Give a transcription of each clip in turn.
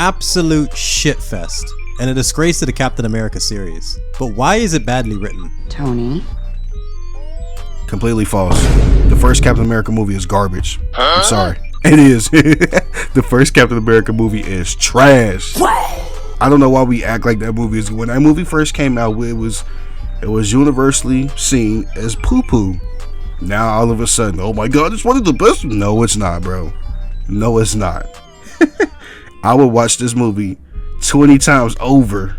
absolute shitfest and a disgrace to the Captain America series. But why is it badly written? Tony? Completely false. The first Captain America movie is garbage. I'm sorry. It is. The first Captain America movie is trash. I don't know why we act like that movie is. When that movie first came out, it was universally seen as poo-poo. Now all of a sudden, oh my god, it's one of the best. No, it's not, bro. No, it's not. I would watch this movie 20 times over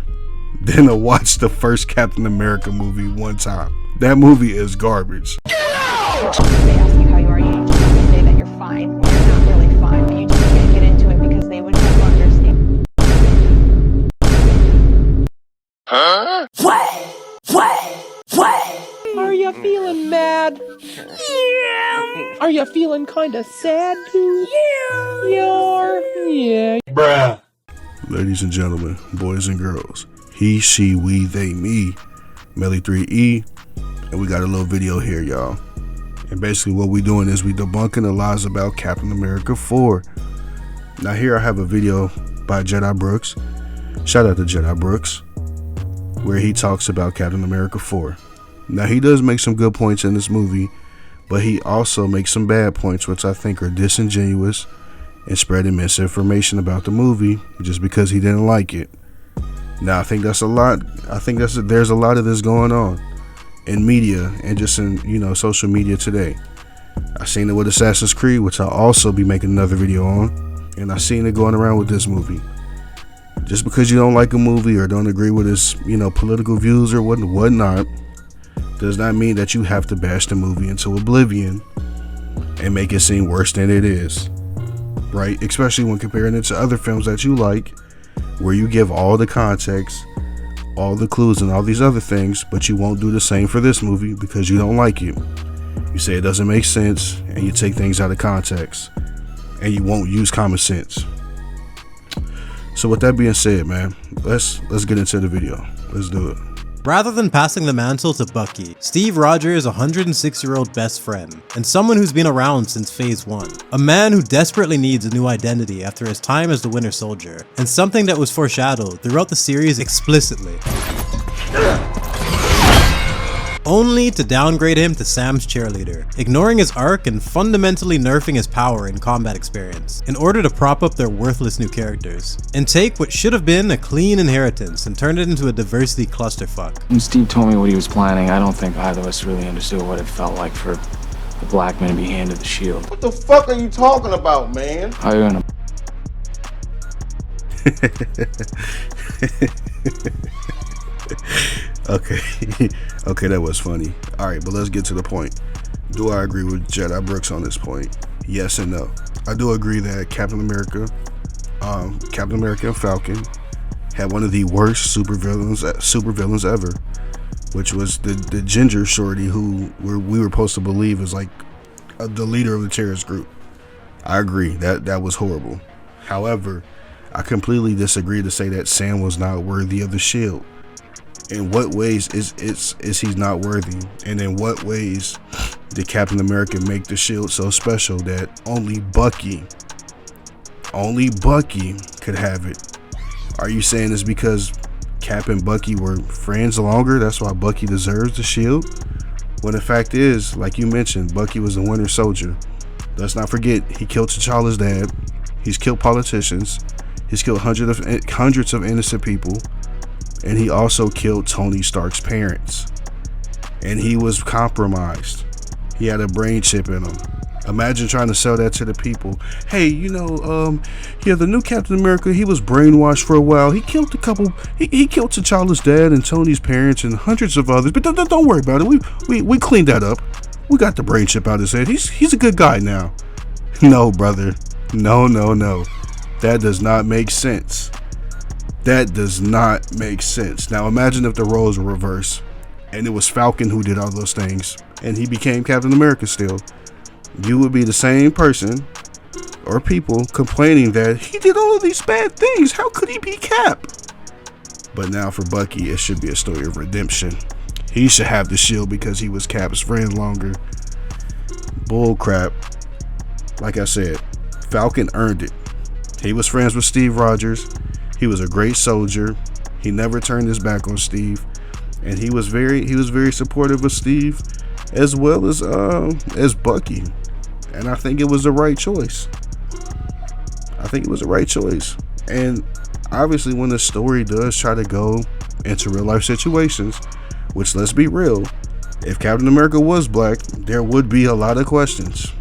than to watch the first Captain America movie one time. That movie is garbage. They ask you how you are, you just have to say that you're fine. You're not really fine, but you just can't get into it because they would never understand. Huh? Are you feeling mad? Yeah. Are you feeling kinda sad too? Yeah. Yeah. Bruh. Ladies and gentlemen, boys and girls, he, she, we, they, me, Melly3E, and we got a little video here, y'all. And basically what we doing is we debunking the lies about Captain America 4. Now here I have a video by Jedi Brooks. Shout out to Jedi Brooks, where he talks about Captain America 4. Now he does make some good points in this movie, but he also makes some bad points which I think are disingenuous and spreading misinformation about the movie just because he didn't like it. Now I think that's a lot. I think there's a lot of this going on in media and just in, you know, social media today. I seen it with Assassin's Creed, which I'll also be making another video on, and I seen it going around with this movie. Just because you don't like a movie or don't agree with its, you know, political views or whatnot, does not mean that you have to bash the movie into oblivion and make it seem worse than it is, right? Especially when comparing it to other films that you like, where you give all the context, all the clues and all these other things, but you won't do the same for this movie because you don't like it. You say it doesn't make sense and you take things out of context and you won't use common sense. So with that being said, man, let's get into the video. Let's do it. Rather than passing the mantle to Bucky, Steve Rogers is a 106-year-old best friend, and someone who's been around since Phase 1. A man who desperately needs a new identity after his time as the Winter Soldier, and something that was foreshadowed throughout the series explicitly. Only to downgrade him to Sam's cheerleader, ignoring his arc and fundamentally nerfing his power and combat experience, in order to prop up their worthless new characters, and take what should have been a clean inheritance and turn it into a diversity clusterfuck. When Steve told me what he was planning, I don't think either of us really understood what it felt like for a black man to be handed the shield. What the fuck are you talking about, man? How are you gonna... Okay, that was funny. Alright, but let's get to the point. Do I agree with Jedi Brooks on this point? Yes and no. I do agree that Captain America and Falcon had one of the worst supervillains ever, which was the ginger shorty who we were supposed to believe is like the leader of the terrorist group. I agree, that was horrible. However, I completely disagree to say that Sam was not worthy of the shield. In what ways is he not worthy? And in what ways did Captain America make the shield so special that only Bucky could have it? Are you saying it's because Cap and Bucky were friends longer, that's why Bucky deserves the shield? When the fact is, like you mentioned, Bucky was the Winter Soldier. Let's not forget, he killed T'Challa's dad, he's killed politicians, he's killed hundreds of innocent people, and he also killed Tony Stark's parents. And he was compromised. He had a brain chip in him. Imagine trying to sell that to the people. Hey, you know, the new Captain America, he was brainwashed for a while. He killed he killed T'Challa's dad and Tony's parents and hundreds of others. But don't worry about it. We cleaned that up. We got the brain chip out of his head. He's a good guy now. No, brother. No. That does not make sense. That does not make sense. Now imagine if the roles were reversed and it was Falcon who did all those things and he became Captain America still. You would be the same person or people complaining that he did all of these bad things. How could he be Cap? But now for Bucky, it should be a story of redemption. He should have the shield because he was Cap's friend longer. Bull crap. Like I said, Falcon earned it. He was friends with Steve Rogers. He was a great soldier. He never turned his back on Steve, and he was very supportive of Steve, as well as Bucky. And I think it was the right choice. And obviously, when the story does try to go into real life situations, which, let's be real, if Captain America was black, there would be a lot of questions.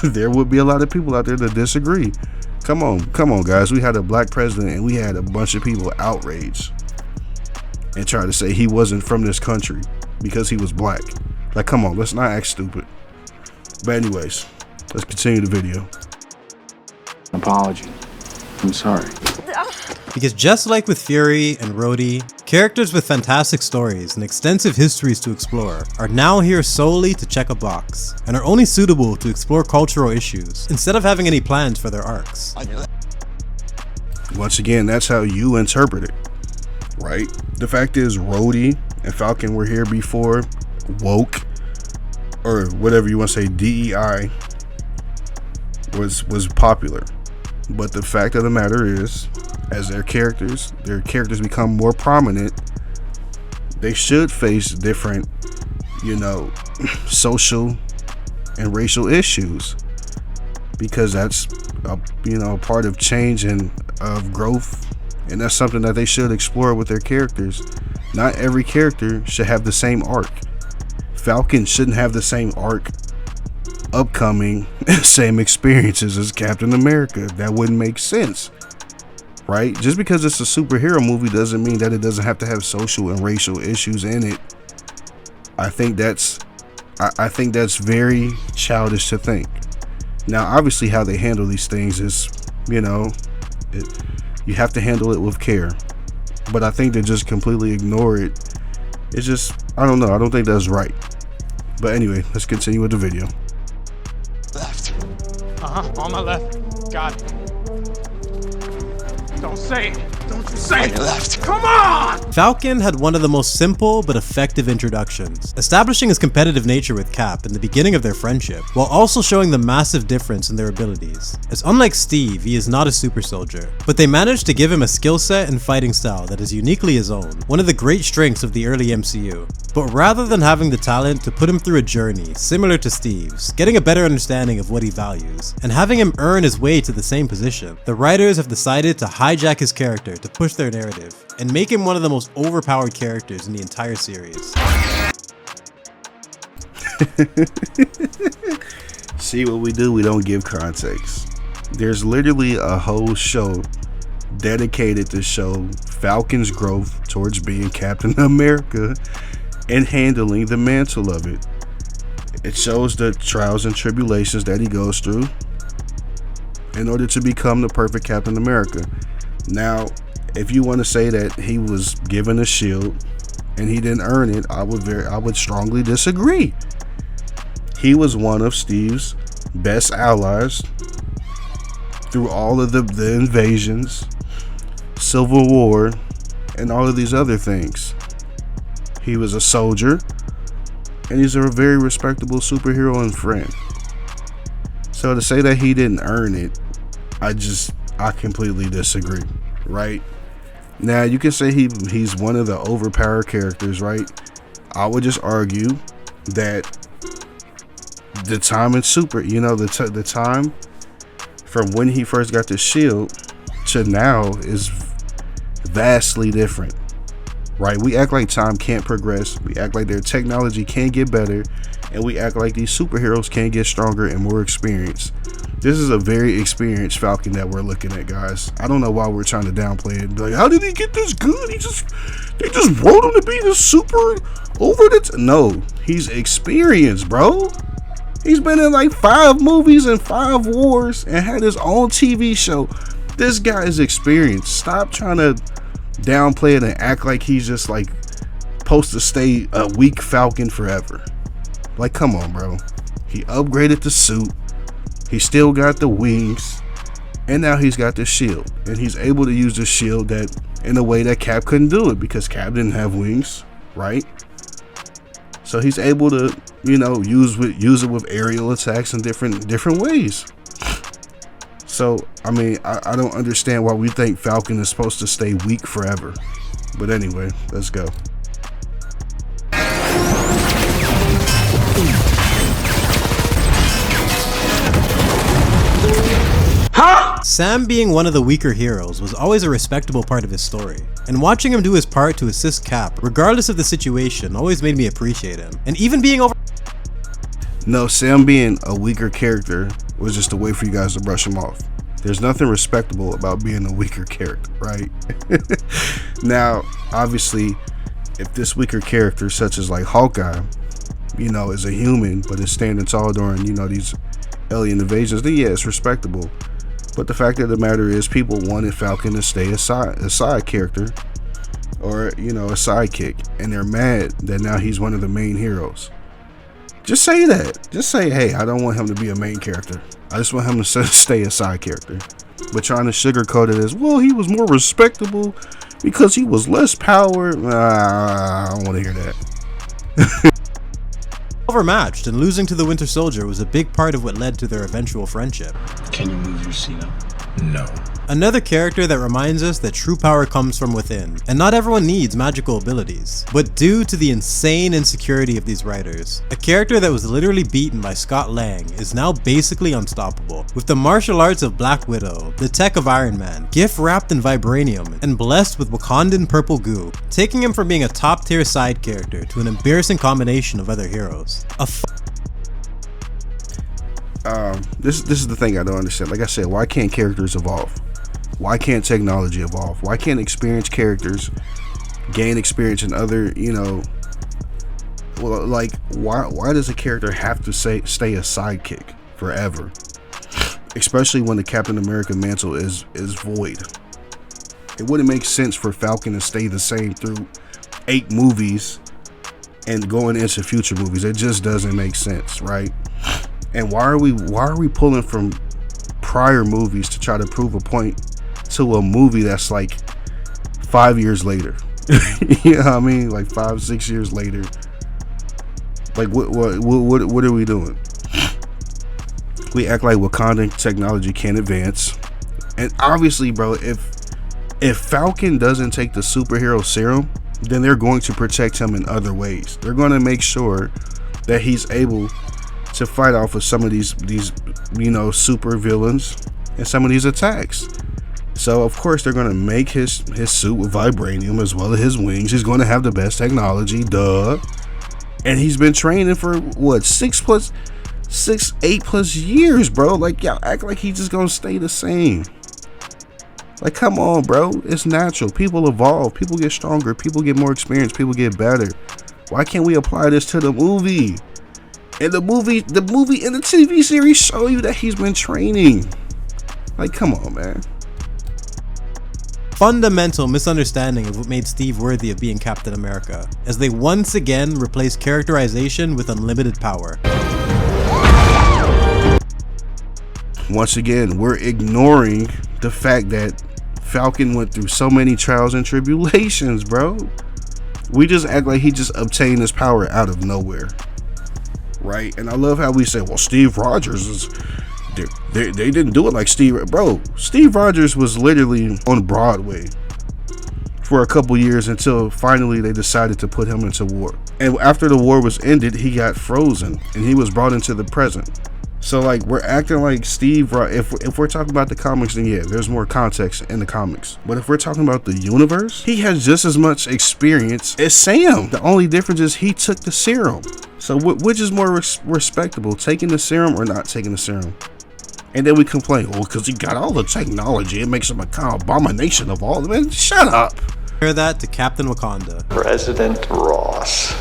There would be a lot of people out there that disagree. Come on, guys. We had a black president, and we had a bunch of people outraged and try to say he wasn't from this country because he was black. Like, come on, let's not act stupid. But anyways, let's continue the video. Apology. I'm sorry. Because just like with Fury and Rhodey, characters with fantastic stories and extensive histories to explore are now here solely to check a box, and are only suitable to explore cultural issues, instead of having any plans for their arcs. Once again, that's how you interpret it, right? The fact is, Rhodey and Falcon were here before woke, or whatever you want to say, DEI was popular. But the fact of the matter is, as their characters become more prominent, they should face different, social and racial issues, because that's a part of change and of growth, and that's something that they should explore with their characters. Not every character should have the same arc. Falcon shouldn't have the same arc upcoming, same experiences as Captain America. That wouldn't make sense, right? Just because it's a superhero movie doesn't mean that it doesn't have to have social and racial issues in it. I think that's very childish to think. Now, obviously, how they handle these things is, you have to handle it with care. But I think to just completely ignore it, it's just, I don't know. I don't think that's right. But anyway, let's continue with the video. Left. On my left. Got it. Don't say it. Don't you say it. Left. Come on! Falcon had one of the most simple but effective introductions, establishing his competitive nature with Cap in the beginning of their friendship, while also showing the massive difference in their abilities. As unlike Steve, he is not a super soldier, but they managed to give him a skill set and fighting style that is uniquely his own, one of the great strengths of the early MCU. But rather than having the talent to put him through a journey similar to Steve's, getting a better understanding of what he values, and having him earn his way to the same position, the writers have decided to hijack his character to push their narrative, and make him one of the most overpowered characters in the entire series. See what we do? We don't give context. There's literally a whole show dedicated to show Falcon's growth towards being Captain America and handling the mantle of it. It shows the trials and tribulations that he goes through in order to become the perfect Captain America. Now, if you want to say that he was given a shield and he didn't earn it, I would strongly disagree. He was one of Steve's best allies through all of the invasions, Civil War, and all of these other things. He was a soldier, and he's a very respectable superhero and friend. So to say that he didn't earn it, I completely disagree, right? Now, you can say he's one of the overpowered characters, right? I would just argue that the time in the time from when he first got the shield to now is vastly different, right? We act like time can't progress. We act like their technology can't get better, and we act like these superheroes can't get stronger and more experienced. This is a very experienced Falcon that we're looking at, guys. I don't know why we're trying to downplay it. Like, how did he get this good? They just wrote him to be the super No, he's experienced, bro. He's been in like 5 movies and 5 wars and had his own TV show. This guy is experienced. Stop trying to downplay it and act like he's just like supposed to stay a weak Falcon forever. Like, come on, bro. He upgraded the suit. He still got the wings, and now he's got the shield, and he's able to use the shield that in a way that Cap couldn't do it because Cap didn't have wings, right? So he's able to, use it with aerial attacks in different ways. So, I mean, I don't understand why we think Falcon is supposed to stay weak forever. But anyway, let's go. Sam being one of the weaker heroes was always a respectable part of his story, and watching him do his part to assist Cap, regardless of the situation, always made me appreciate him. And even being over— No, Sam being a weaker character was just a way for you guys to brush him off. There's nothing respectable about being a weaker character, right? Now, obviously, if this weaker character, such as like Hawkeye, you know, is a human, but is standing tall during, you know, these alien invasions, then yeah, it's respectable. But the fact of the matter is, people wanted Falcon to stay a side character, or, you know, a sidekick, and they're mad that now he's one of the main heroes. Just say that. Just say, hey, I don't want him to be a main character. I just want him to stay a side character. But trying to sugarcoat it as, well, he was more respectable because he was less power. I don't want to hear that. overmatched, and losing to the Winter Soldier was a big part of what led to their eventual friendship. Can you move your seat up? No. Another character that reminds us that true power comes from within, and not everyone needs magical abilities. But due to the insane insecurity of these writers, a character that was literally beaten by Scott Lang is now basically unstoppable. With the martial arts of Black Widow, the tech of Iron Man, gift wrapped in vibranium, and blessed with Wakandan purple goo, taking him from being a top tier side character to an embarrassing combination of other heroes. This is the thing I don't understand. Like I said, why can't characters evolve? Why can't technology evolve? Why can't experienced characters gain experience in other, you know, well, like why does a character have to stay a sidekick forever? Especially when the Captain America mantle is void. It wouldn't make sense for Falcon to stay the same through 8 movies and going into future movies. It just doesn't make sense, right? And why are we pulling from prior movies to try to prove a point to a movie that's like 5 years later? You know what I mean? Like 5-6 years later. Like what are we doing? We act like Wakandan technology can't advance. And obviously, bro, if Falcon doesn't take the superhero serum, then they're going to protect him in other ways. They're going to make sure that he's able to fight off of some of these you know, super villains and some of these attacks. So of course they're going to make his suit with vibranium as well as his wings. He's going to have the best technology, duh. And he's been training for what, 8+ years, bro. Like, y'all act like he's just gonna stay the same. Like, come on, bro. It's natural. People evolve, people get stronger, people get more experience, people get better. Why can't we apply this to the movie? And the movie and the TV series show you that he's been training. Like, come on, man. Fundamental misunderstanding of what made Steve worthy of being Captain America, as they once again replaced characterization with unlimited power. Once again, we're ignoring the fact that Falcon went through so many trials and tribulations, bro. We just act like he just obtained his power out of nowhere. Right? And I love how we say, well, Steve Rogers is... They didn't do it like Steve... Bro, Steve Rogers was literally on Broadway for a couple years until finally they decided to put him into war. And after the war was ended, he got frozen and he was brought into the present. So, like, we're acting like Steve... If we're talking about the comics, then yeah, there's more context in the comics. But if we're talking about the universe, he has just as much experience as Sam. The only difference is he took the serum. So which is more respectable, taking the serum or not taking the serum? And then we complain, well, because he got all the technology, it makes him a kind of abomination of all. Man, shut up. Compare that to Captain Wakanda. President Ross,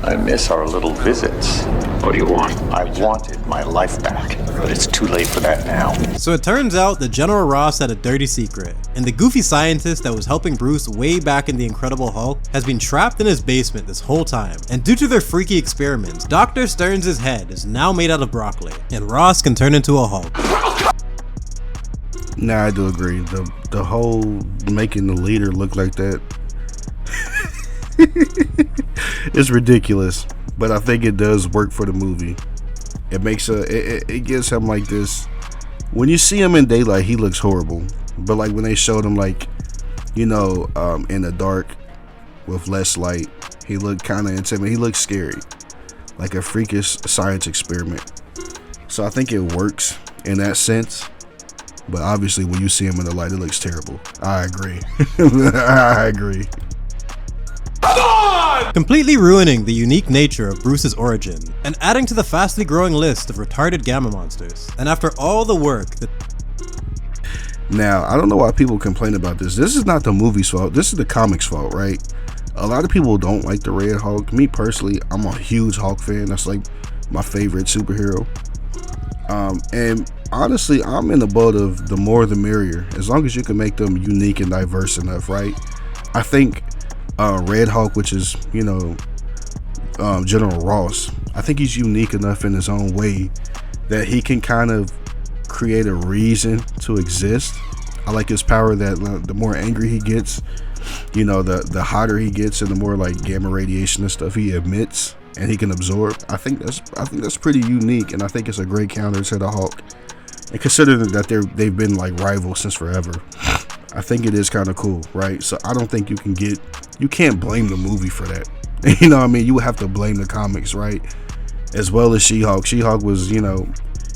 I miss our little visits. What do you want? I wanted my life back, but it's too late for that now. So it turns out that General Ross had a dirty secret, and the goofy scientist that was helping Bruce way back in the Incredible Hulk has been trapped in his basement this whole time. And due to their freaky experiments, Dr. Stearns' head is now made out of broccoli, and Ross can turn into a Hulk. Nah, I do agree. The whole making the leader look like that it's ridiculous, but I think it does work for the movie. It makes it gives him like this when you see him in daylight, he looks horrible. But like when they showed him like, you know, in the dark with less light, he looked kind of intimidating. He looked scary, like a freakish science experiment. So I think it works in that sense. But obviously when you see him in the light, it looks terrible. I agree. I agree. Completely ruining the unique nature of Bruce's origin and adding to the fastly growing list of retarded gamma monsters. And after all the work that... Now, I don't know why people complain about this. This is not the movie's fault. This is the comics' fault, right? A lot of people don't like the Red Hulk. Me personally, I'm a huge Hulk fan. That's like my favorite superhero. And honestly, I'm in the boat of the more the merrier. As long as you can make them unique and diverse enough, right? I think Red Hulk, which is, you know, General Ross, I think he's unique enough in his own way that he can kind of create a reason to exist. I like his power that the more angry he gets, you know, the hotter he gets and the more like gamma radiation and stuff he emits and he can absorb. I think that's pretty unique, and I think it's a great counter to the Hulk. And considering that they've been like rivals since forever, I think it is kind of cool, right? So I don't think you can't blame the movie for that. You know what I mean? You would have to blame the comics, right? As well as She-Hulk. She-Hulk was, you know,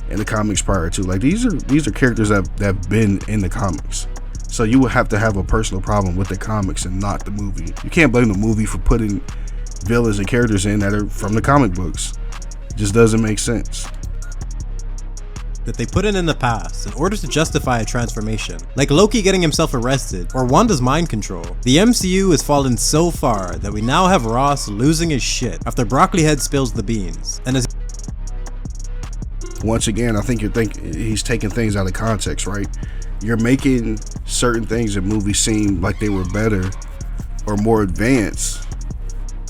in the comics prior to. Like these are characters that have been in the comics. So you would have to have a personal problem with the comics and not the movie. You can't blame the movie for putting villains and characters in that are from the comic books. It just doesn't make sense. that they put in the past in order to justify a transformation, like Loki getting himself arrested or Wanda's mind control. The MCU has fallen so far that we now have Ross losing his shit after Broccolihead spills the beans, and as once again, I think he's taking things out of context, right? You're making certain things in movies seem like they were better or more advanced,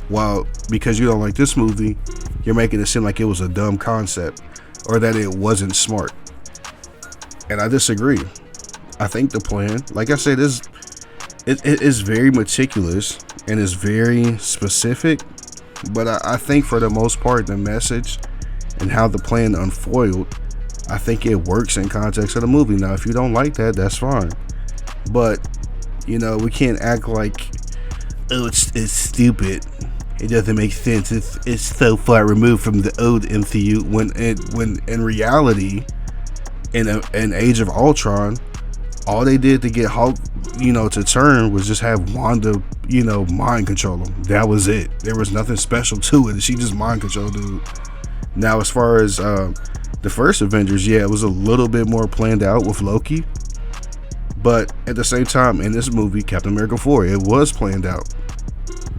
while because you don't like this movie, you're making it seem like it was a dumb concept or that it wasn't smart. And I disagree. I think the plan, like I said, it is very meticulous and is very specific, but I think for the most part, the message and how the plan unfolded, I think it works in context of the movie. Now, if you don't like that, that's fine. But, you know, we can't act like, oh, it's stupid. It doesn't make sense. It's so far removed from the old MCU when in reality, in Age of Ultron, all they did to get Hulk, you know, to turn was just have Wanda, you know, mind control him. That was it. There was nothing special to it. She just mind controlled dude. Now, as far as the first Avengers, yeah, it was a little bit more planned out with Loki. But at the same time, in this movie, Captain America 4, it was planned out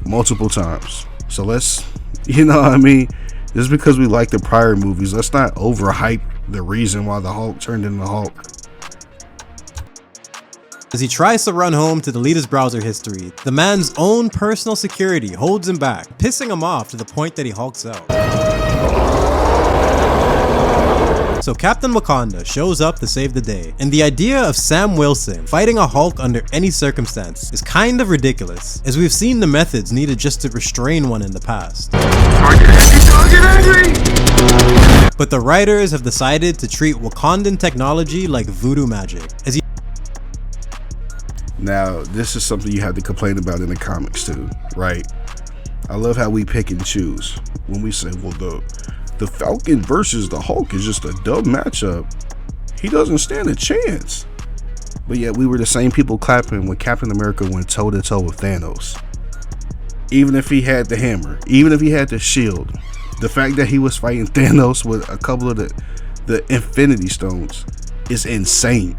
multiple times. So let's, you know what I mean? Just because we like the prior movies, let's not overhype the reason why the Hulk turned into the Hulk. As he tries to run home to delete his browser history, the man's own personal security holds him back, pissing him off to the point that he hulks out. So Captain Wakanda shows up to save the day, and the idea of Sam Wilson fighting a Hulk under any circumstance is kind of ridiculous, as we've seen the methods needed just to restrain one in the past. But the writers have decided to treat Wakandan technology like voodoo magic, as he Now, this is something you have to complain about in the comics too, right? I love how we pick and choose when we say, well, the Falcon versus the Hulk is just a dumb matchup. He doesn't stand a chance. But yet we were the same people clapping when Captain America went toe to toe with Thanos. Even if he had the hammer, even if he had the shield, the fact that he was fighting Thanos with a couple of the Infinity Stones is insane,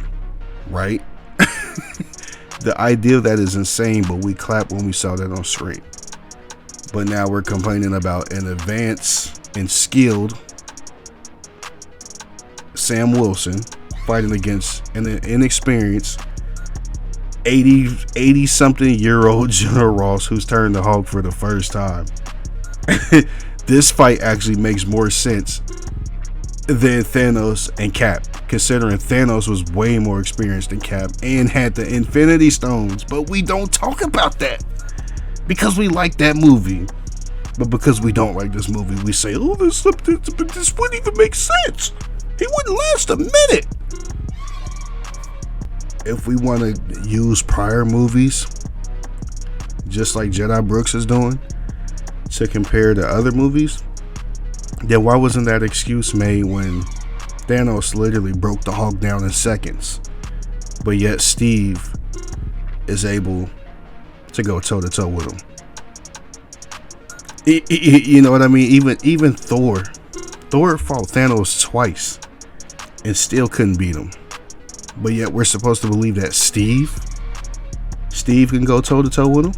right? The idea of that is insane, but we clap when we saw that on screen. But now we're complaining about an advanced and skilled Sam Wilson fighting against an inexperienced 80 something year old General Ross who's turned the Hulk for the first time. This fight actually makes more sense than Thanos and Cap, considering Thanos was way more experienced than Cap and had the Infinity Stones. But we don't talk about that because we like that movie. But because we don't like this movie, we say, oh, this wouldn't even make sense. He wouldn't last a minute. if we want to use prior movies, just like Jedi Brooks is doing, to compare to other movies, then why wasn't that excuse made when Thanos literally broke the Hulk down in seconds, but yet Steve is able to go toe to toe with him? You know what I mean? Even Thor fought Thanos twice and still couldn't beat him, but yet we're supposed to believe that Steve can go toe to toe with him,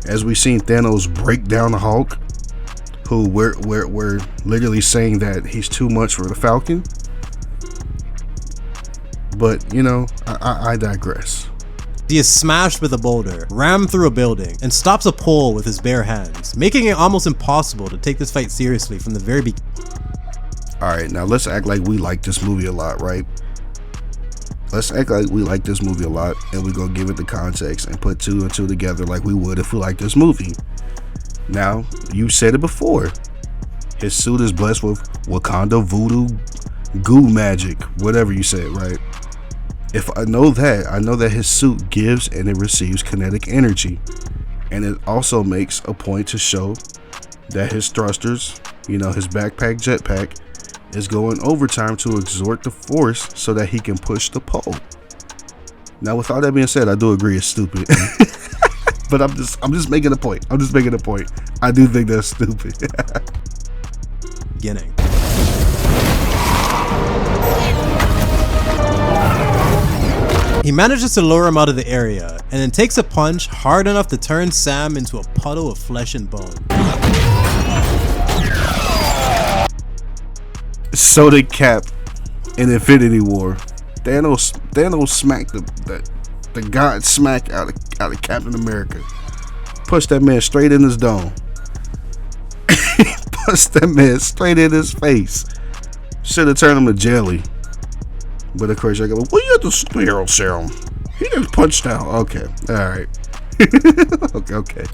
as we've seen Thanos break down the Hulk, who we're literally saying that he's too much for the Falcon. But you know, I digress. He is smashed with a boulder, rammed through a building, and stops a pole with his bare hands, making it almost impossible to take this fight seriously from the very beginning. Alright, now let's act like we like this movie a lot, right? Let's act like we like this movie a lot, and we're gonna give it the context and put two and two together like we would if we like this movie. Now, you said it before. His suit is blessed with Wakanda voodoo goo magic, whatever you said, right? If I know that his suit gives and it receives kinetic energy, and it also makes a point to show that his thrusters, you know, his backpack jetpack, is going overtime to exert the force so that he can push the pole. Now, with all that being said, I do agree it's stupid. But I'm just making a point. I do think that's stupid. Beginning. He manages to lure him out of the area, and then takes a punch hard enough to turn Sam into a puddle of flesh and bone. So did Cap in Infinity War. Thanos smacked the god smack out of Captain America. Pushed that man straight in his dome. Pushed that man straight in his face. Should have turned him to jelly. But of course, I go, well, you have the superhero serum. He just punched out. Okay, all right. okay.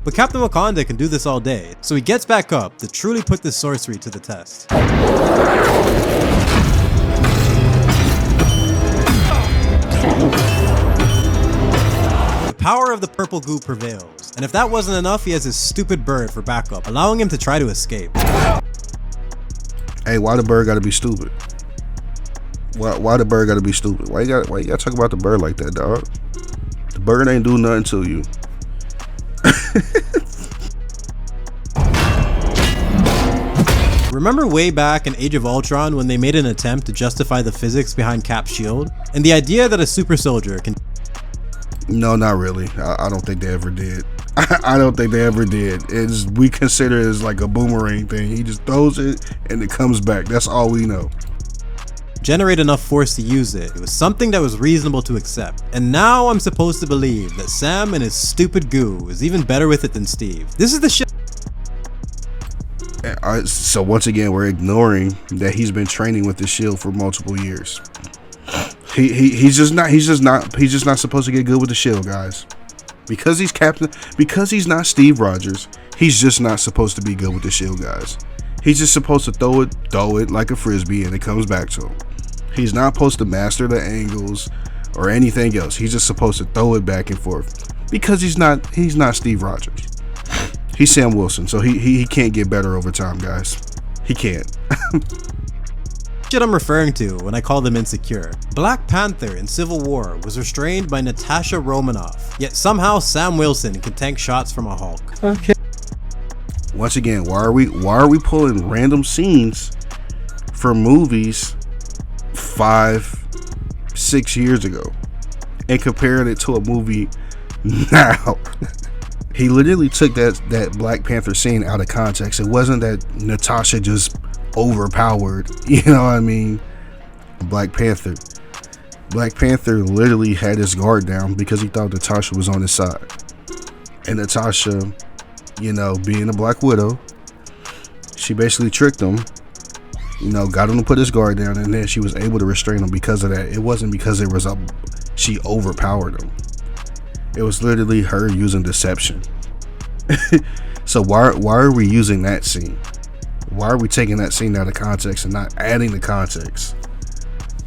But Captain Wakanda can do this all day, so he gets back up to truly put this sorcery to the test. The power of the purple goo prevails, and if that wasn't enough, he has his stupid bird for backup, allowing him to try to escape. Hey, why the bird gotta be stupid? Why the bird gotta be stupid? Why you gotta talk about the bird like that, dog? The bird ain't do nothing to you. Remember way back in Age of Ultron when they made an attempt to justify the physics behind Cap's shield? And the idea that a super soldier can... No, not really. I don't think they ever did. I don't think they ever did. We consider it as like a boomerang thing. He just throws it and it comes back. That's all we know. Generate enough force to use it. It was something that was reasonable to accept. And now I'm supposed to believe that Sam and his stupid goo is even better with it than Steve. This is the shit. So once again, we're ignoring that he's been training with the shield for multiple years. He's just not supposed to get good with the shield, guys. Because he's not Steve Rogers, he's just not supposed to be good with the shield, guys. He's just supposed to throw it like a frisbee and it comes back to him. He's not supposed to master the angles or anything else. He's just supposed to throw it back and forth because he's not Steve Rogers. He's Sam Wilson, so he can't get better over time, guys. He can't. Shit I'm referring to when I call them insecure. Black Panther in Civil War was restrained by Natasha Romanoff, yet somehow Sam Wilson can tank shots from a Hulk. Okay. Once again, why are we pulling random scenes from movies 5-6 years ago and comparing it to a movie now? He literally took that Black Panther scene out of context. It wasn't that Natasha just overpowered, you know what I mean, Black Panther literally had his guard down because he thought Natasha was on his side. And Natasha, you know, being a Black Widow, she basically tricked him, you know, got him to put his guard down, and then she was able to restrain him because of that. It wasn't because she overpowered him. It was literally her using deception. So why are we using that scene? Why are we taking that scene out of context and not adding the context?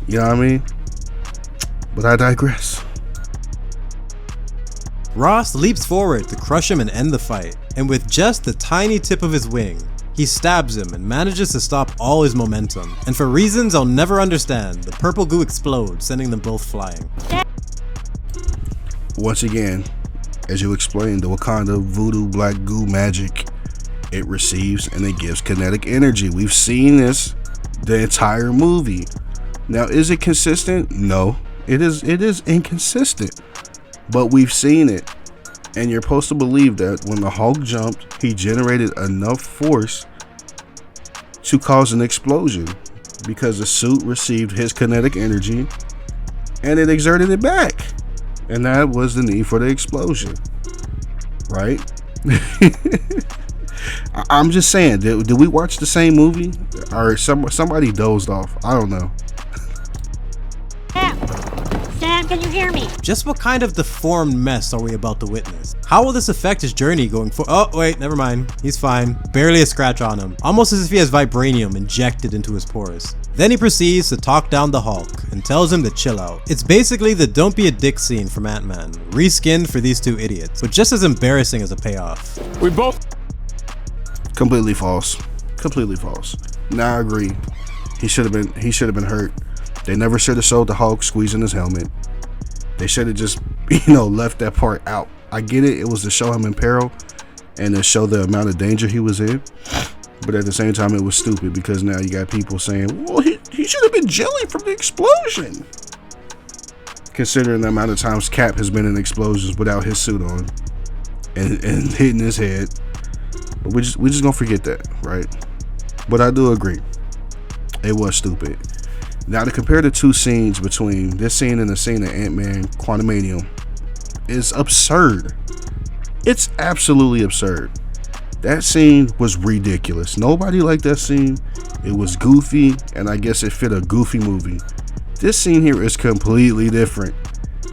You know what I mean? But I digress. Ross leaps forward to crush him and end the fight, and with just the tiny tip of his wing, he stabs him and manages to stop all his momentum. And for reasons I'll never understand, the purple goo explodes, sending them both flying. Once again, as you explained, the Wakanda voodoo black goo magic, it receives and it gives kinetic energy. We've seen this the entire movie. Now, is it consistent? No, it is inconsistent, but we've seen it. And you're supposed to believe that when the Hulk jumped, he generated enough force to cause an explosion because the suit received his kinetic energy and it exerted it back. And that was the need for the explosion, right? I'm just saying, did we watch the same movie? Or somebody dozed off? I don't know. Sam, can you hear me? Just what kind of deformed mess are we about to witness? How will this affect his journey going forward? Oh, wait, never mind. He's fine. Barely a scratch on him. Almost as if he has vibranium injected into his pores. Then he proceeds to talk down the Hulk and tells him to chill out. It's basically the don't be a dick scene from Ant-Man, reskinned for these two idiots, but just as embarrassing as a payoff. We both... Completely false. Completely false. Now I agree. He should have been hurt. They never should have showed the Hulk squeezing his helmet. They should have just, left that part out. I get it. It was to show him in peril and to show the amount of danger he was in. But at the same time, it was stupid because now you got people saying, well, he should have been jelly from the explosion. Considering the amount of times Cap has been in explosions without his suit on and hitting his head. But we just gonna forget that, right? But I do agree. It was stupid. Now, to compare the two scenes between this scene and the scene of Ant-Man Quantumanium is absurd. It's absolutely absurd. That scene was ridiculous. Nobody liked that scene. It was goofy, and I guess it fit a goofy movie. This scene here is completely different.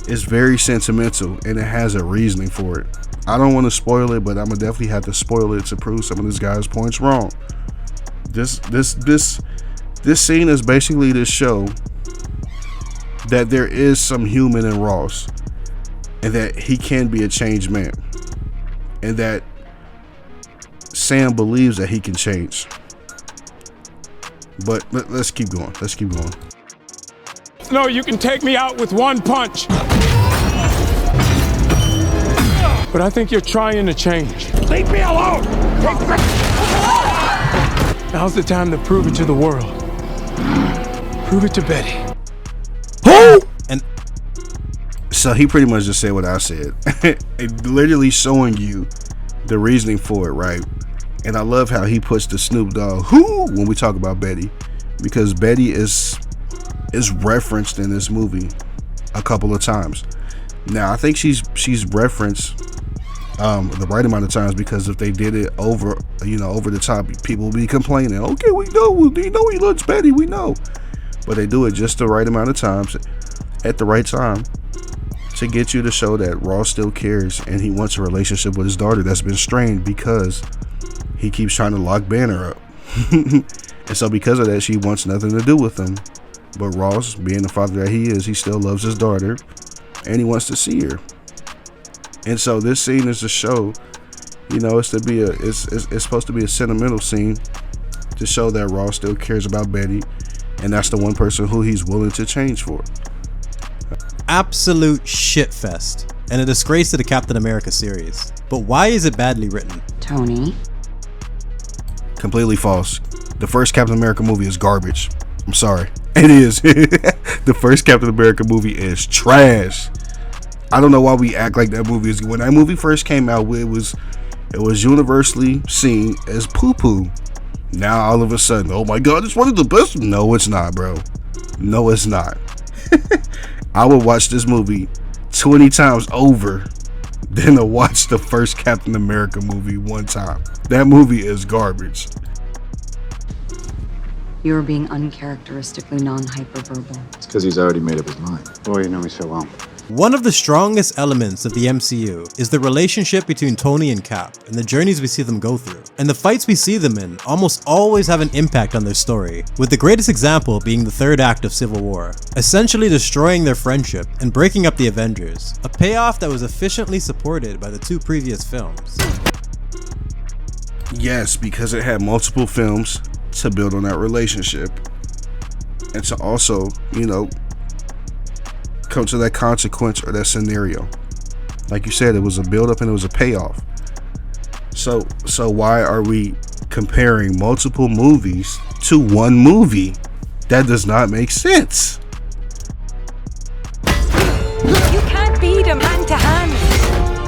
It's very sentimental, and it has a reasoning for it. I don't want to spoil it, but I'm gonna definitely have to spoil it to prove some of this guy's points wrong. This scene is basically to show that there is some human in Ross, and that he can be a changed man, and that Sam believes that he can change. But let's keep going. Let's keep going. No, you can take me out with one punch. But I think you're trying to change. Leave me alone! Now's the time to prove it to the world. Prove it to Betty. Who? And so he pretty much just said what I said. It literally showing you the reasoning for it, right? And I love how he puts the Snoop Dogg who when we talk about Betty, because Betty is referenced in this movie a couple of times. Now I think she's referenced the right amount of times, because if they did it over the top, people will be complaining. Okay, we know he loves Betty, we know. But they do it just the right amount of times at the right time to get you to show that Ross still cares and he wants a relationship with his daughter that's been strained because he keeps trying to lock Banner up. And so because of that, she wants nothing to do with him. But Ross, being the father that he is, he still loves his daughter and he wants to see her. And so this scene is to show, it's supposed to be a sentimental scene to show that Ross still cares about Betty, and that's the one person who he's willing to change for. Absolute shitfest, and a disgrace to the Captain America series. But why is it badly written? Tony? Completely false. The first Captain America movie is garbage. I'm sorry. It is. The first Captain America movie is trash. I don't know why we act like that movie is. When that movie first came out, it was universally seen as poo-poo. Now all of a sudden, oh my god, it's one of the best. No, it's not, bro. No, it's not. I would watch this movie 20 times over than to watch the first Captain America movie one time. That movie is garbage. You were being uncharacteristically non-hyperverbal. It's because he's already made up his mind. Boy, you know me so well. One of the strongest elements of the MCU is the relationship between Tony and Cap and the journeys we see them go through. And the fights we see them in almost always have an impact on their story, with the greatest example being the third act of Civil War, essentially destroying their friendship and breaking up the Avengers, a payoff that was efficiently supported by the two previous films. Yes, because it had multiple films to build on that relationship and to also, you know, come to that consequence or that scenario. Like you said, it was a build up and it was a payoff. So why are we comparing multiple movies to one movie? That does not make sense. You can't beat a man to hand.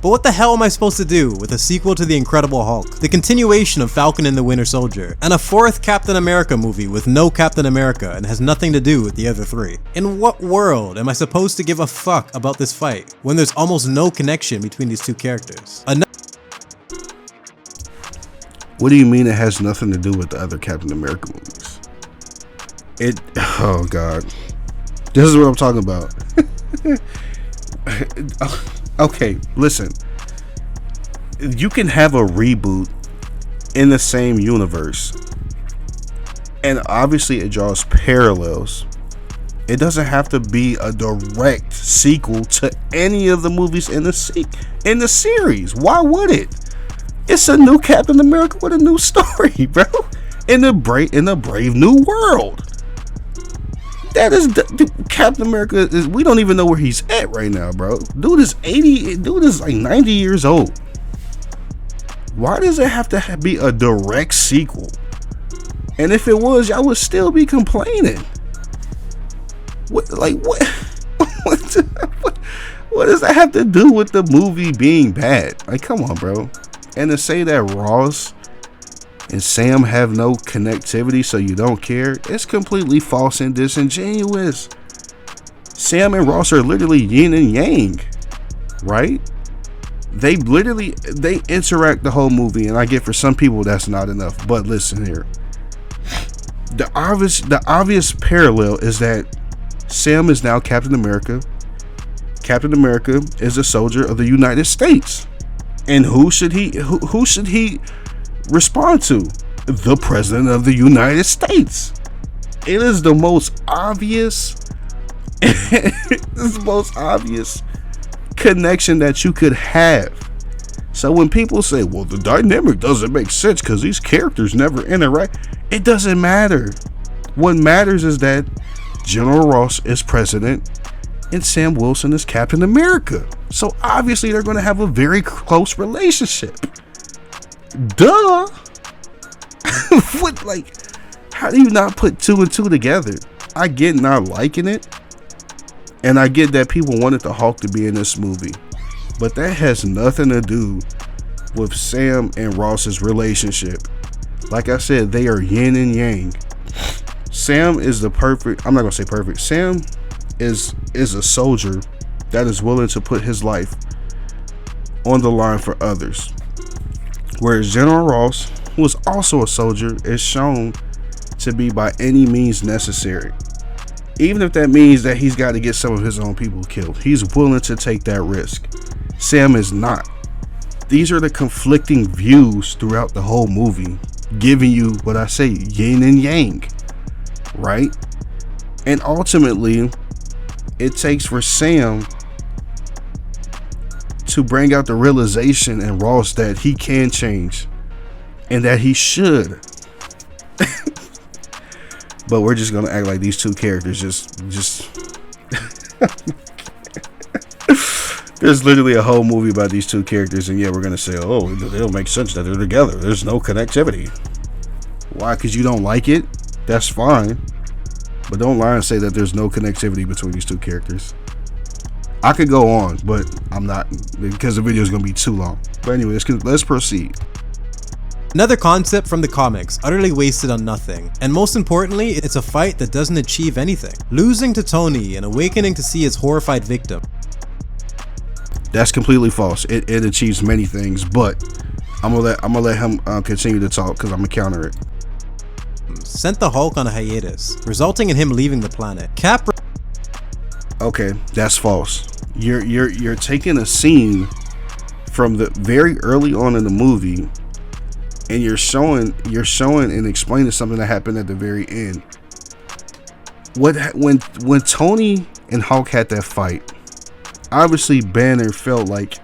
But what the hell am I supposed to do with a sequel to The Incredible Hulk, the continuation of Falcon and the Winter Soldier, and a fourth Captain America movie with no Captain America and has nothing to do with the other three? In what world am I supposed to give a fuck about this fight when there's almost no connection between these two characters? What do you mean it has nothing to do with the other Captain America movies? Oh God. This is what I'm talking about. Okay, listen. You can have a reboot in the same universe, and obviously it draws parallels. It doesn't have to be a direct sequel to any of the movies in the series. Why would it? It's a new Captain America with a new story, bro. In the brave new world. That is Captain America is. We don't even know where he's at right now, bro. Dude is 80. Dude is like 90 years old. Why does it have to be a direct sequel? And if it was, y'all would still be complaining. What? Like what? What does that have to do with the movie being bad? Like, come on, bro. And to say that Ross and Sam have no connectivity, so you don't care, it's completely false and disingenuous. Sam and Ross are literally yin and yang, right? They interact the whole movie, and I get for some people that's not enough. But listen here, the obvious parallel is that Sam is now Captain America. Captain America is a soldier of the United States, and who should he respond to? The President of the United States. It is the most obvious connection that you could have. So when people say, well, the dynamic doesn't make sense because these characters never interact, it doesn't matter. What matters is that General Ross is president and Sam Wilson is Captain America. So obviously they're going to have a very close relationship. Duh. What, like, how do you not put two and two together? I get not liking it, and I get that people wanted the Hulk to be in this movie, but that has nothing to do with Sam and Ross's relationship. Like I said, they are yin and yang. Sam is the perfect, I'm not gonna say perfect, Sam is a soldier that is willing to put his life on the line for others. Whereas General Ross, who is also a soldier, is shown to be by any means necessary. Even if that means that he's got to get some of his own people killed, he's willing to take that risk. Sam is not. These are the conflicting views throughout the whole movie, giving you what I say, yin and yang, right? And ultimately, it takes for Sam to bring out the realization in Ross that he can change and that he should. But we're just gonna act like these two characters just there's literally a whole movie about these two characters, and yeah, we're gonna say, oh, it'll make sense that they're together. There's no connectivity. Why? Because you don't like it? That's fine, but don't lie and say that there's no connectivity between these two characters. I could go on, but I'm not, because the video is going to be too long. But anyway, let's proceed. Another concept from the comics, utterly wasted on nothing. And most importantly, it's a fight that doesn't achieve anything. Losing to Tony and awakening to see his horrified victim. That's completely false. It achieves many things, but I'm gonna let him continue to talk because I'm gonna counter it. Sent the Hulk on a hiatus, resulting in him leaving the planet. Cap. Okay, that's false. You're taking a scene from the very early on in the movie, and you're showing and explaining something that happened at the very end. When Tony and Hulk had that fight, obviously Banner felt like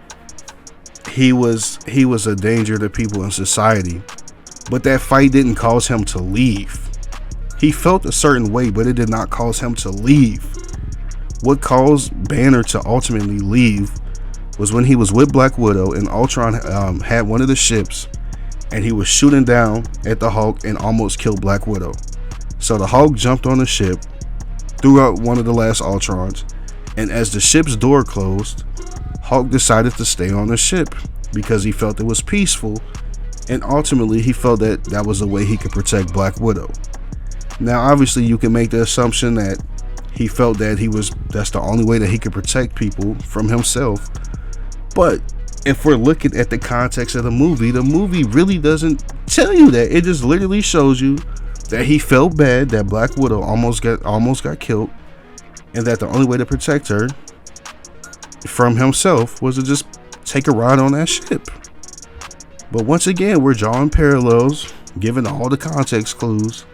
he was a danger to people in society, but that fight didn't cause him to leave. He felt a certain way, but it did not cause him to leave. What caused Banner to ultimately leave was when he was with Black Widow and Ultron had one of the ships, and he was shooting down at the Hulk and almost killed Black Widow. So the Hulk jumped on the ship, threw out one of the last Ultrons, and as the ship's door closed, Hulk decided to stay on the ship because he felt it was peaceful, and ultimately he felt that that was the way he could protect Black Widow. Now obviously you can make the assumption that he felt that that's the only way that he could protect people from himself, but if we're looking at the context of the movie really doesn't tell you that. It just literally shows you that he felt bad that Black Widow almost got killed, and that the only way to protect her from himself was to just take a ride on that ship. But once again, we're drawing parallels, giving all the context clues,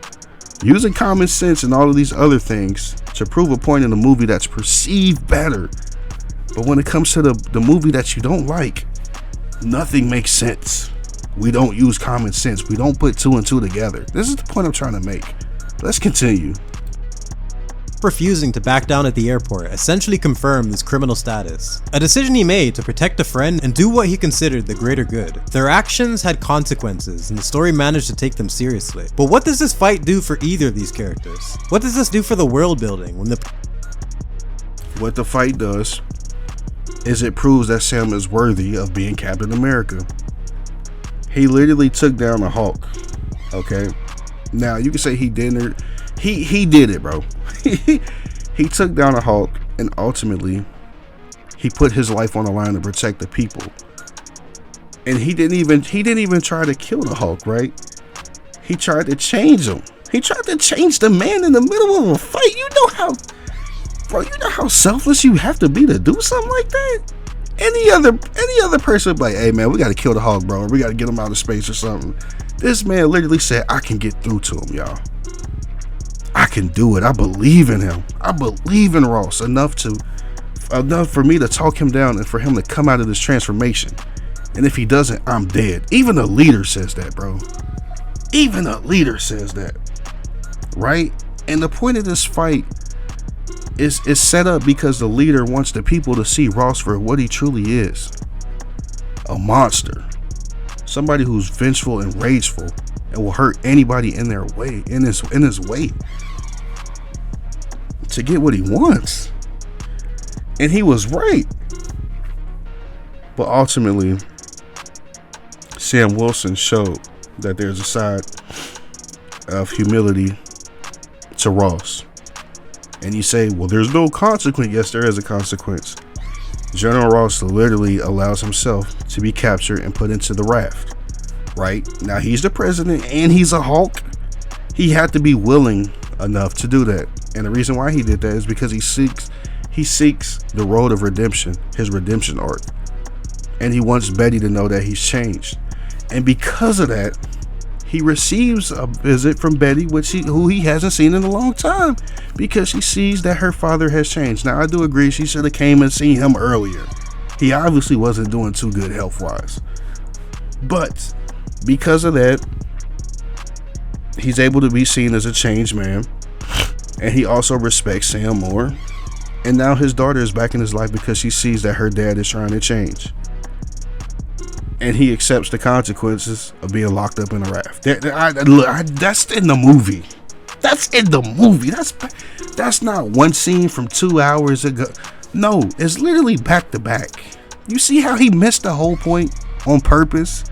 using common sense and all of these other things to prove a point in the movie that's perceived better. But when it comes to the movie that you don't like, nothing makes sense. We don't use common sense. We don't put two and two together. This is the point I'm trying to make. Let's continue. Refusing to back down at the airport essentially confirmed his criminal status, a decision he made to protect a friend and do what he considered the greater good. Their actions had consequences, and the story managed to take them seriously. But what does this fight do for either of these characters? What does this do for the world building when What the fight does is it proves that Sam is worthy of being Captain America. He literally took down the Hulk. Okay, now you can say he didn't. He did it, bro. He took down a Hulk, and ultimately he put his life on the line to protect the people. And he didn't even try to kill the Hulk, right? He tried to change him. He tried to change the man in the middle of a fight. You know how selfless you have to be to do something like that? Any other person would be like, hey man, we gotta kill the Hulk, bro. We gotta get him out of space or something. This man literally said, I can get through to him, y'all. I can do it. I believe in him. I believe in Ross enough for me to talk him down and for him to come out of this transformation. And if he doesn't, I'm dead. Even a leader says that, bro. Even a leader says that, right? And the point of this fight is set up because the leader wants the people to see Ross for what he truly is. A monster. Somebody who's vengeful and rageful and will hurt anybody in their way, in his way, to get what he wants. And he was right. But ultimately, Sam Wilson showed that there's a side of humility to Ross. And you say, well, there's no consequence. Yes, there is a consequence. General Ross literally allows himself to be captured and put into the raft. Right? Now he's the president and he's a Hulk. He had to be willing enough to do that. And the reason why he did that is because he seeks the road of redemption, his redemption arc. And he wants Betty to know that he's changed. And because of that, he receives a visit from Betty, who he hasn't seen in a long time, because she sees that her father has changed. Now I do agree she should have came and seen him earlier. He obviously wasn't doing too good health-wise. But because of that, he's able to be seen as a changed man. And he also respects Sam more. And now his daughter is back in his life because she sees that her dad is trying to change. And he accepts the consequences of being locked up in a raft. That's in the movie. That's in the movie. That's not one scene from 2 hours ago. No, it's literally back to back. You see how he missed the whole point on purpose?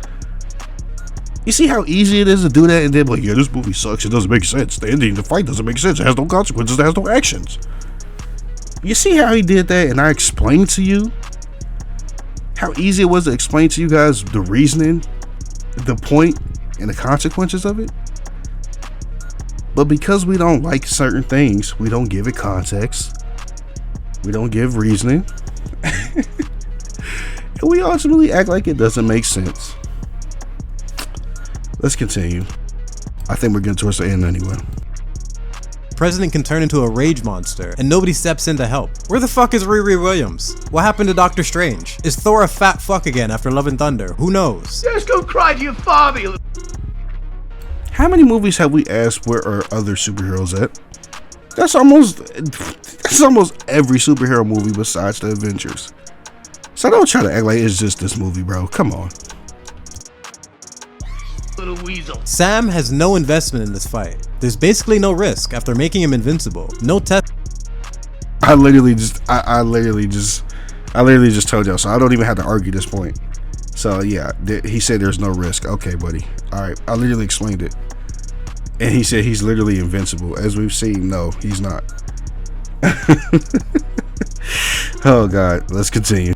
You see how easy it is to do that and then be like, yeah, this movie sucks. It doesn't make sense. The ending, the fight doesn't make sense. It has no consequences. It has no actions. You see how he did that, and I explained to you how easy it was to explain to you guys the reasoning, the point, and the consequences of it? But because we don't like certain things, we don't give it context. We don't give reasoning. And we ultimately act like it doesn't make sense. Let's continue. I think we're getting towards the end anyway. President can turn into a rage monster, and nobody steps in to help. Where the fuck is Riri Williams? What happened to Doctor Strange? Is Thor a fat fuck again after Love and Thunder? Who knows? Just go cry to your father. How many movies have we asked where are other superheroes at? That's almost every superhero movie besides the Avengers. So don't try to act like it's just this movie, bro. Come on. Little weasel. Sam has no investment in this fight. There's basically no risk after making him invincible. No test. I literally just told y'all, so I don't even have to argue this point. So yeah, he said there's no risk. Okay, buddy. All right, I literally explained it. And he said he's literally invincible. As we've seen, no, he's not. Oh God, let's continue.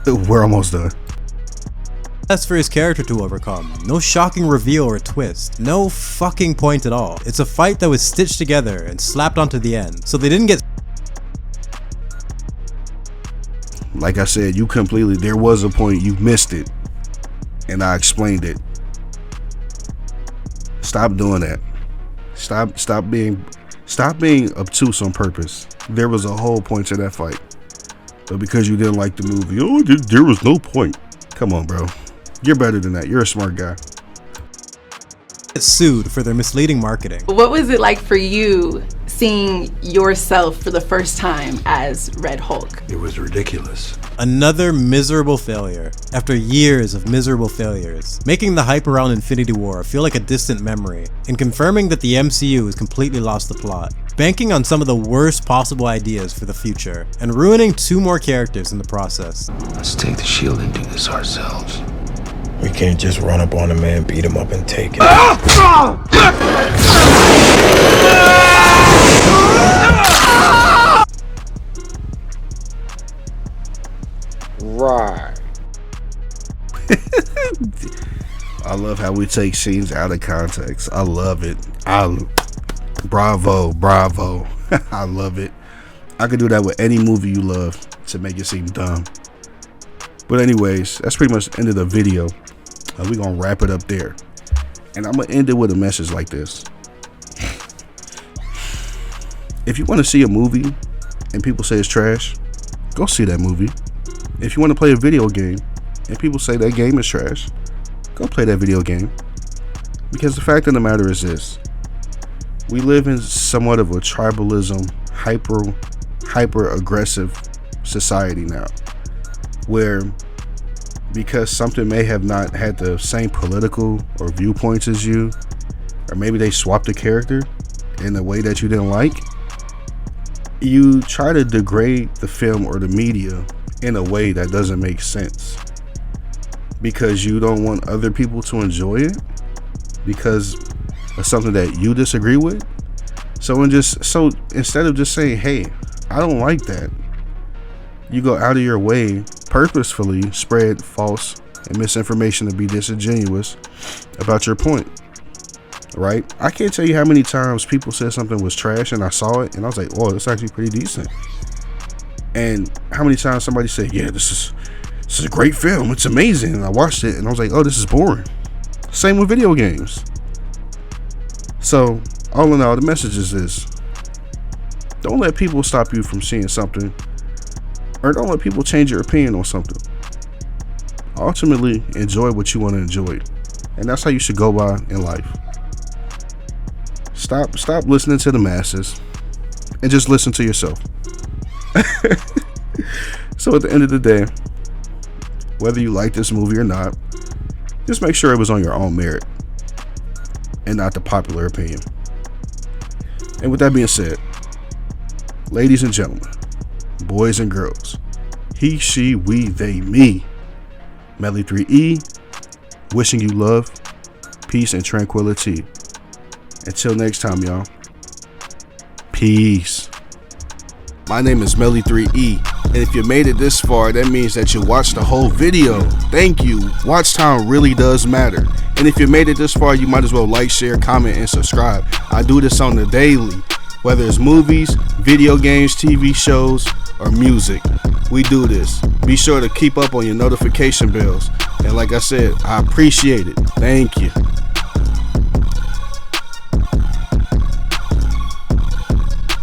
We're almost done. Test for his character to overcome. No shocking reveal or twist. No fucking point at all. It's a fight that was stitched together and slapped onto the end. So they didn't get. Like I said, there was a point, you missed it. And I explained it. Stop doing that. Stop being obtuse on purpose. There was a whole point to that fight. But because you didn't like the movie, there was no point. Come on, bro. You're better than that. You're a smart guy. Sued for their misleading marketing. What was it like for you seeing yourself for the first time as Red Hulk? It was ridiculous. Another miserable failure. After years of miserable failures, making the hype around Infinity War feel like a distant memory, and confirming that the MCU has completely lost the plot, banking on some of the worst possible ideas for the future, and ruining 2 more characters in the process. Let's take the shield and do this ourselves. We can't just run up on a man, beat him up, and take it. Right. I love how we take scenes out of context. I love it. Bravo. I love it. I could do that with any movie you love to make it seem dumb. But anyways, that's pretty much the end of the video. We're gonna wrap it up there. And I'm gonna end it with a message like this. If you want to see a movie and people say it's trash, go see that movie. If you want to play a video game and people say that game is trash, go play that video game. Because the fact of the matter is this: we live in somewhat of a tribalism, hyper aggressive society now, where because something may have not had the same political or viewpoints as you, or maybe they swapped a character in a way that you didn't like, you try to degrade the film or the media in a way that doesn't make sense, because you don't want other people to enjoy it because of something that you disagree with. So instead of just saying, hey, I don't like that, you go out of your way purposefully spread false and misinformation to be disingenuous about your point, right? I can't tell you how many times people said something was trash and I saw it and I was like, oh, it's actually pretty decent. And how many times somebody said, yeah, this is a great film, it's amazing, and I watched it and I was like, oh, this is boring. Same with video games. So all in all, the message is this: don't let people stop you from seeing something, or don't let people change your opinion on something. Ultimately, enjoy what you want to enjoy, and that's how you should go by in life. Stop listening to the masses and just listen to yourself. So at the end of the day, whether you like this movie or not, just make sure it was on your own merit and not the popular opinion. And with that being said, ladies and gentlemen, boys and girls, he, she, we, they, me, Melly 3E, wishing you love, peace, and tranquility. Until next time, y'all. Peace. My name is Melly 3E, and if you made it this far, that means that you watched the whole video. Thank you. Watch time really does matter. And if you made it this far, you might as well like, share, comment, and subscribe. I do this on the daily. Whether it's movies, video games, TV shows, or music, we do this. Be sure to keep up on your notification bells. And like I said, I appreciate it. Thank you.